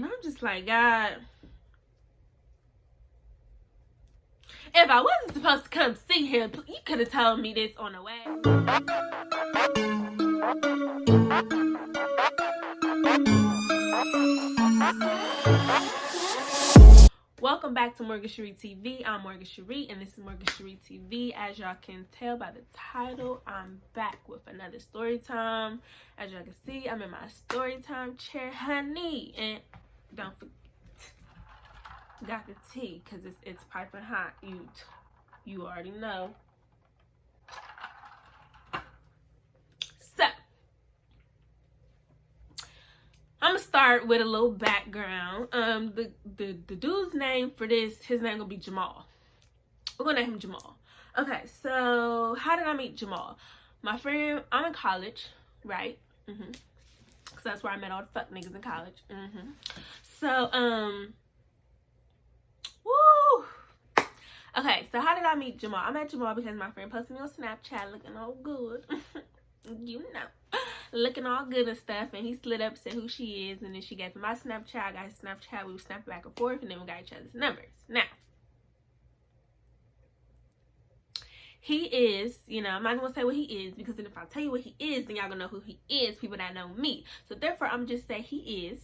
And I'm just like, God, if I wasn't supposed to come see him, you could have told me this on the way. Welcome back to Morgan Cherie TV. I'm Morgan Cherie, and this is Morgan Cherie TV. As y'all can tell by the title, I'm back with another story time. As y'all can see, I'm in my story time chair, honey. And don't forget, got the tea, because it's piping hot. You already know. So, I'm gonna start with a little background. The dude's name for this, his name gonna be Jamal. We're gonna name him Jamal. Okay, so how did I meet Jamal? My friend, I'm in college, right? Cause that's where I met all the fuck niggas in college. So, woo. Okay, so how did I meet Jamal? I met Jamal because my friend posted me on Snapchat looking all good. You know, looking all good and stuff, and he slid up, said who she is, and then she gave me my Snapchat. I got his Snapchat. We would snap back and forth, and then we got each other's numbers. Now, he is, you know, I'm not gonna say what he is, because then if I tell you what he is, then y'all gonna know who he is, people that know me. So therefore, I'm just say he is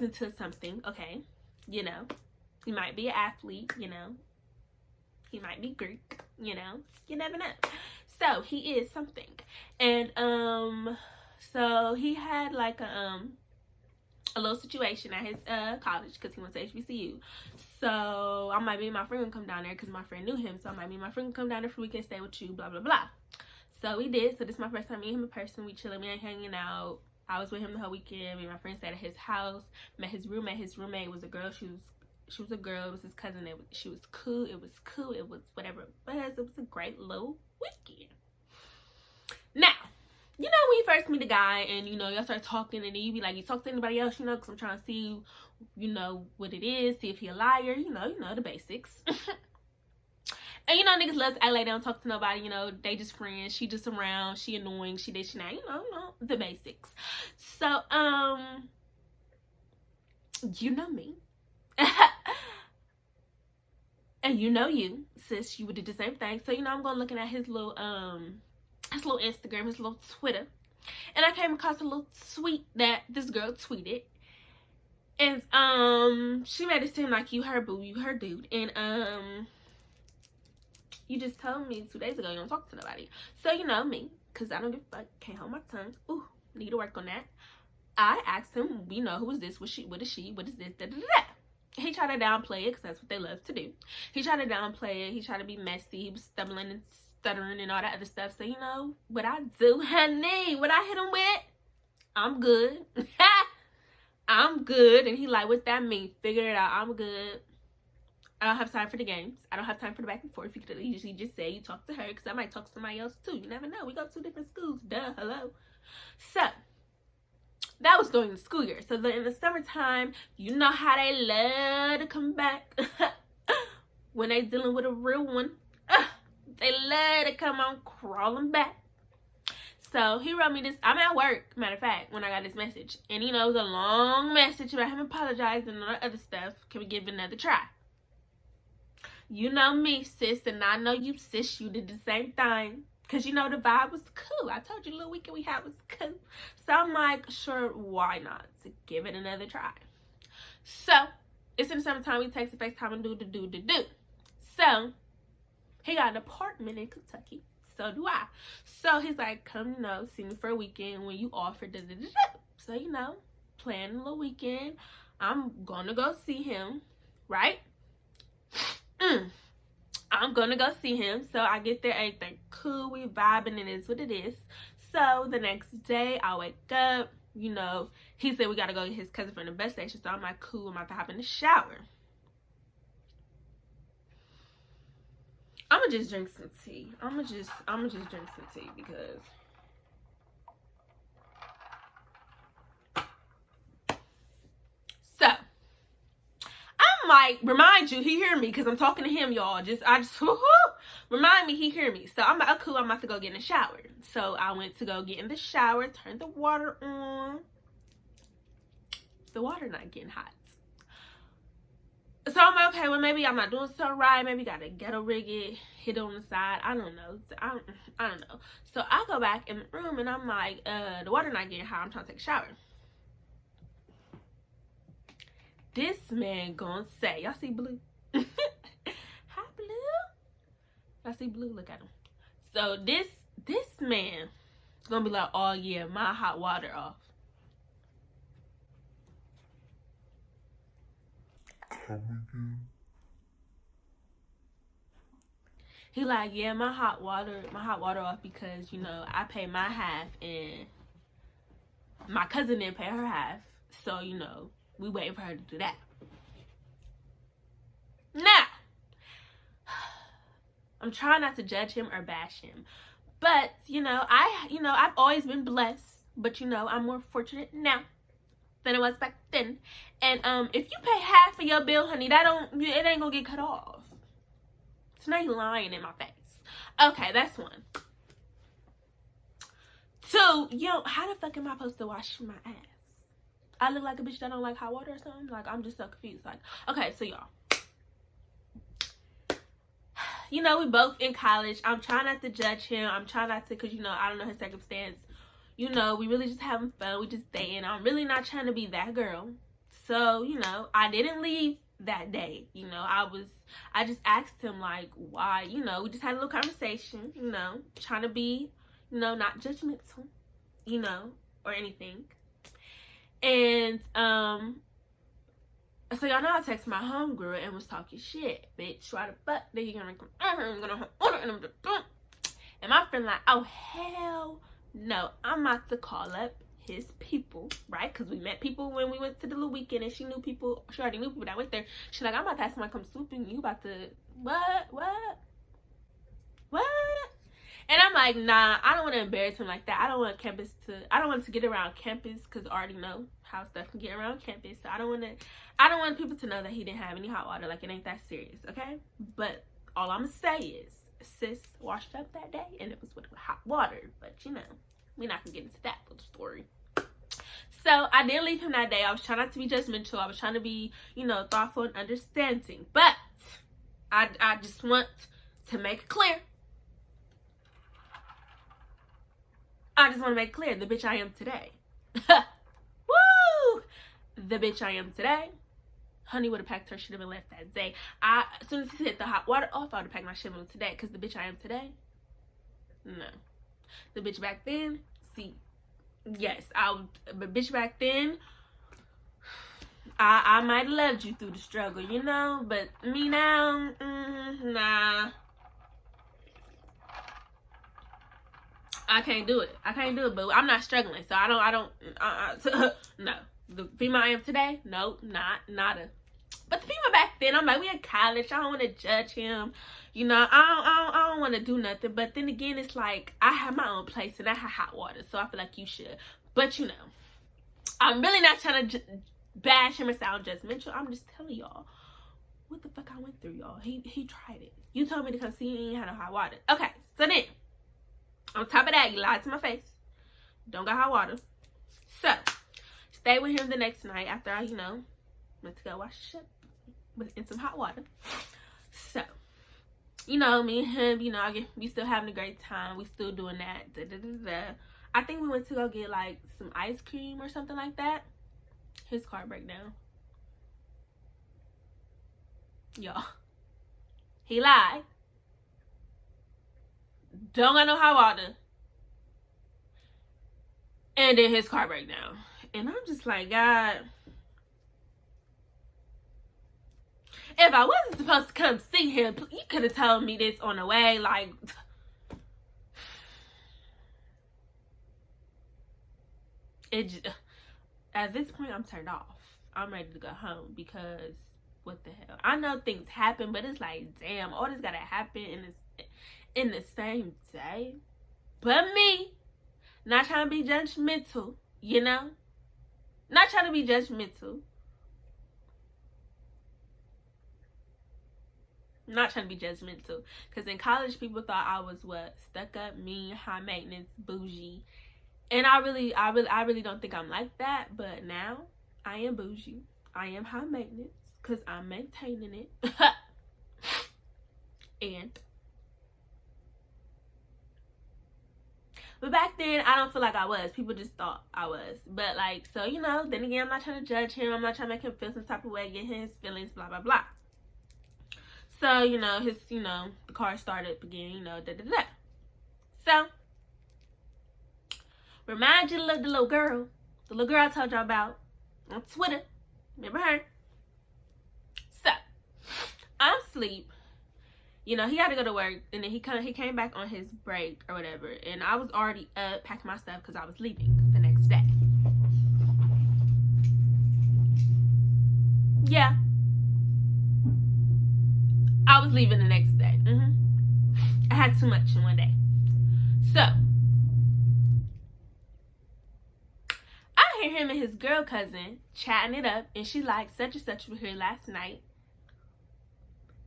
into something. Okay, you know, he might be an athlete, you know, he might be Greek, you know, you never know. So he is something. And so he had like a little situation at his college, because he went to HBCU. So I might be my friend come down there, because my friend knew him. So I might be my friend come down there for a weekend, stay with you, blah blah blah. So we did. So this is my first time meeting him in person. We chilling, we ain't hanging out. I was with him the whole weekend. Me and my friend stayed at his house. Met his roommate. His roommate was a girl. She was a girl. It was his cousin. She was cool. It was cool. It was whatever it was. It was a great little weekend. Now, you know, when you first meet a guy and, you know, y'all start talking, and then you be like, you talk to anybody else, you know, because I'm trying to see, you know, what it is, see if he a liar, you know, the basics. And, you know, niggas love to act like they don't talk to nobody, you know, they just friends, she just around, she annoying, she this, she that, you know, the basics. So, you know me. And you know you, sis, you would do the same thing. So, you know, I'm going looking at his little Instagram, his little Twitter, and I came across a little tweet that this girl tweeted, and she made it seem like you her boo, you her dude, and you just told me 2 days ago you don't talk to nobody. So you know me, because I don't give a fuck, can't hold my tongue. Ooh, need to work on that. I asked him, you know, who is this, what is she, what is this, da da da. He tried to downplay it, because that's what they love to do. He tried to downplay it, he tried to be messy, he was stumbling and stuttering and all that other stuff. So, you know, what I do, honey, what I hit him with, I'm good. I'm good. And he like, what that mean? Figure it out. I'm good. I don't have time for the games. I don't have time for the back and forth. You could usually just say you talk to her, because I might talk to somebody else too. You never know. We go to 2 different schools. Duh, hello. So, that was during the school year. So, in the summertime, you know how they love to come back when they dealing with a real one. They love to come on crawling back. So he wrote me this. I'm at work, matter of fact, when I got this message. And, you know, it was a long message about him apologizing and all that other stuff. Can we give it another try? You know me, sis, and I know you, sis. You did the same thing. Because, you know, the vibe was cool. I told you the little weekend we had was cool. So I'm like, sure, why not? To give it another try. So, it's in the summertime. We text, FaceTime, and do. So, he got an apartment in Kentucky. So do I. So he's like, come, you know, see me for a weekend when you offer. Da, da, da, da. So, you know, planning a little weekend. I'm going to go see him. Right? I'm going to go see him. So I get there. Everything cool. We vibing. It is what it is. So the next day, I wake up. You know, he said we got to go get his cousin from the bus station. So I'm like, cool. I'm about to hop in the shower. I'm gonna just drink some tea. I'm gonna just drink some tea, because so I'm like, remind you, he hear me, because I'm talking to him, y'all. I just remind me he hear me. So I'm like, oh cool, I'm about to go get in the shower. So I went to go get in the shower, turned the water on. the water not getting hot. So I'm like, okay, well, maybe I'm not doing something right. Maybe gotta ghetto rig it, hit it on the side. I don't know. I don't know. So I go back in the room and I'm like, the water not getting hot. I'm trying to take a shower. This man gonna say, y'all see Blue? Hi, Blue. Y'all see Blue? Look at him. So this man is gonna be like, oh yeah, my hot water off. He like, yeah, my hot water off because, you know, I pay my half and my cousin didn't pay her half. So, you know, we waiting for her to do that. Now, I'm trying not to judge him or bash him. But, I've always been blessed. But, I'm more fortunate now than it was back then. And if you pay half of your bill, honey, it ain't gonna get cut off. So now you lying in my face. Okay, that's one. Two, how the fuck am I supposed to wash my ass? I look like a bitch that don't like hot water or something? Like, I'm just so confused. Like, okay, so y'all. We both in college. I'm trying not to judge him. I'm trying not to, because, I don't know his circumstance. We really just having fun. We just dating. I'm really not trying to be that girl. So, I didn't leave that day. I just asked him, like, why, we just had a little conversation, trying to be, not judgmental, or anything. And, so y'all know I texted my homegirl and was talking shit. Bitch, why the fuck they gonna come over and gonna order and and my friend like, oh hell no, I'm about to call up his people, right? Because we met people when we went to the little weekend and she already knew people that went there. She's like, I'm about to have somebody come swooping, you about to what? And I'm like, nah, I don't want to embarrass him like that. I don't want to get around campus because I already know how stuff can get around campus. So I don't want people to know that he didn't have any hot water. Like, it ain't that serious, okay? But all I'm gonna say is, sis washed up that day and it was with hot water. But we're not gonna get into that little story. So I didn't leave him that day. I was trying not to be judgmental. I was trying to be, thoughtful and understanding. But I just want to make it clear. I just want to make it clear, the bitch I am today. Woo! The bitch I am today. Honey would have packed her shit up and left that day. As soon as he said the hot water off, I would have packed my shit up today. Because the bitch I am today, no. The bitch back then, yes, but bitch back then, I might have loved you through the struggle, but me now, nah. I can't do it. But I'm not struggling, so no. The female I am today, no, nada. But the female back then, I'm like, we in college. I don't want to judge him. I don't want to do nothing. But then again, it's like, I have my own place and I have hot water, so I feel like you should. But I'm really not trying to bash him or sound judgmental. I'm just telling y'all what the fuck I went through, y'all. He tried it. You told me to come see you and you had no hot water. Okay, so then, on top of that, you lied to my face. Don't got hot water. So, stayed with him the next night after I, went to go wash the shit in some hot water. So, me and him, we still having a great time. We still doing that. I think we went to go get, like, some ice cream or something like that. His car broke down. Y'all. He lied. Don't got no hot water. And then his car broke down. And I'm just like, God, if I wasn't supposed to come see him, you could have told me this on the way. Like, at this point, I'm turned off. I'm ready to go home because what the hell? I know things happen, but it's like, damn, all this gotta happen in the same day. But me, not trying to be judgmental, Not trying to be judgmental. Not trying to be judgmental. Because in college, people thought I was what? Stuck up, mean, high maintenance, bougie. And I really don't think I'm like that. But now, I am bougie. I am high maintenance because I'm maintaining it. But back then, I don't feel like I was. People just thought I was. But, like, so, you know, then again, I'm not trying to judge him. I'm not trying to make him feel some type of way, get his feelings, blah, blah, blah. So, you know, the car started again, you know, da-da-da. So, remind you of the little girl I told y'all about on Twitter. Remember her? So, I'm asleep. You know, he had to go to work, and then he came back on his break or whatever, and I was already up packing my stuff because I was leaving the next day. Yeah. I was leaving the next day. I had too much in one day. So, I hear him and his girl cousin chatting it up, and she like, such and such was here last night.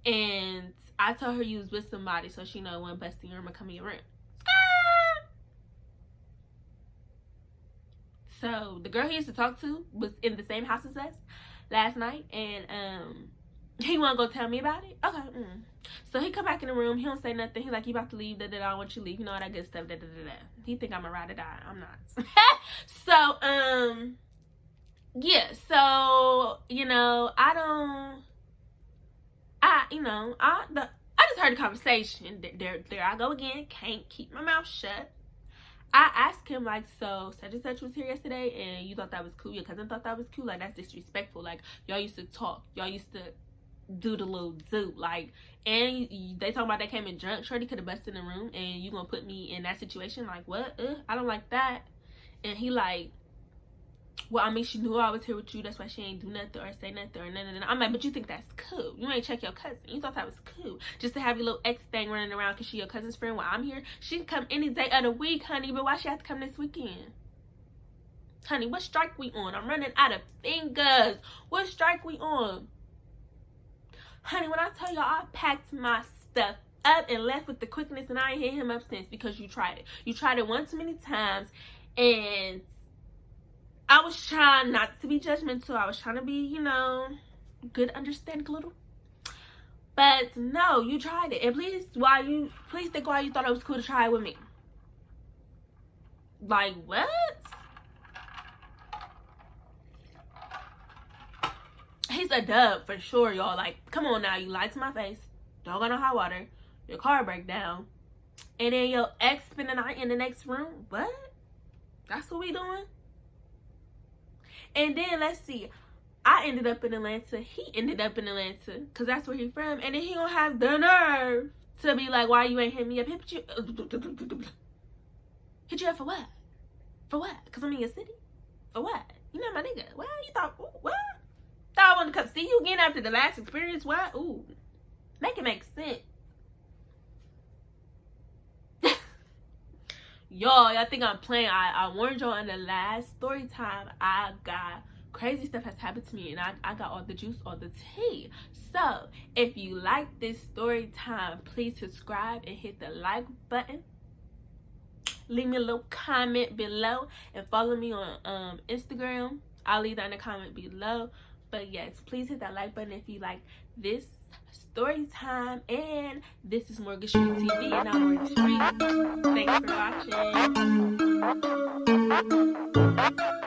And I told her you was with somebody, so she know when busting your room or come in your room. So the girl he used to talk to was in the same house as us last night, and he wanna go tell me about it. Okay. So he come back in the room. He don't say nothing. He like, you about to leave? Da da da. I want you to leave. You know all that good stuff. Da da da da. He think I'm a ride or die. I'm not. So yeah. So you know I just heard the conversation. There I go again. Can't keep my mouth shut. I asked him, like, so such and such was here yesterday, and you thought that was cool. Your cousin thought that was cool. Like, that's disrespectful. Like, y'all used to talk. Y'all used to do the little zoo. Like, and they talking about they came in drunk. Shorty could have busted in the room, and you gonna put me in that situation? Like, what? I don't like that. And he like, well, I mean, she knew I was here with you. That's why she ain't do nothing or say nothing or nothing. I'm like, but you think that's cool? You ain't check your cousin. You thought that was cool. Just to have your little ex thing running around because she your cousin's friend while I'm here. She can come any day of the week, honey. But why she have to come this weekend? Honey, what strike we on? I'm running out of fingers. What strike we on? Honey, when I tell y'all, I packed my stuff up and left with the quickness, and I ain't hit him up since because you tried it. You tried it one too many times, and I was trying not to be judgmental. I was trying to be, you know, good, understanding little. But no, you tried it. And please think why you thought it was cool to try it with me. Like, what? He's a dub for sure, y'all. Like, come on now. You lied to my face. Don't got no hot water. Your car break down. And then your ex spend the night in the next room. What? That's what we doing? And then, let's see, I ended up in Atlanta. He ended up in Atlanta because that's where he's from. And then he gonna have the nerve to be like, why you ain't hit me up? Hit you up for what? For what? Because I'm in your city? For what? You know my nigga. What? You thought, what? Thought I wanted to come see you again after the last experience? What? Ooh. Make it make sense. Y'all think I'm playing. I warned y'all in the last story time. I got crazy stuff has happened to me, and I got all the juice, all the tea. So if you like this story time, please subscribe and hit the like button. Leave me a little comment below and follow me on Instagram. I'll leave that in the comment below. But yes, please hit that like button if you like this story time. And this is Mortgage Street TV, and I'm Mortgage Street. Thanks for watching.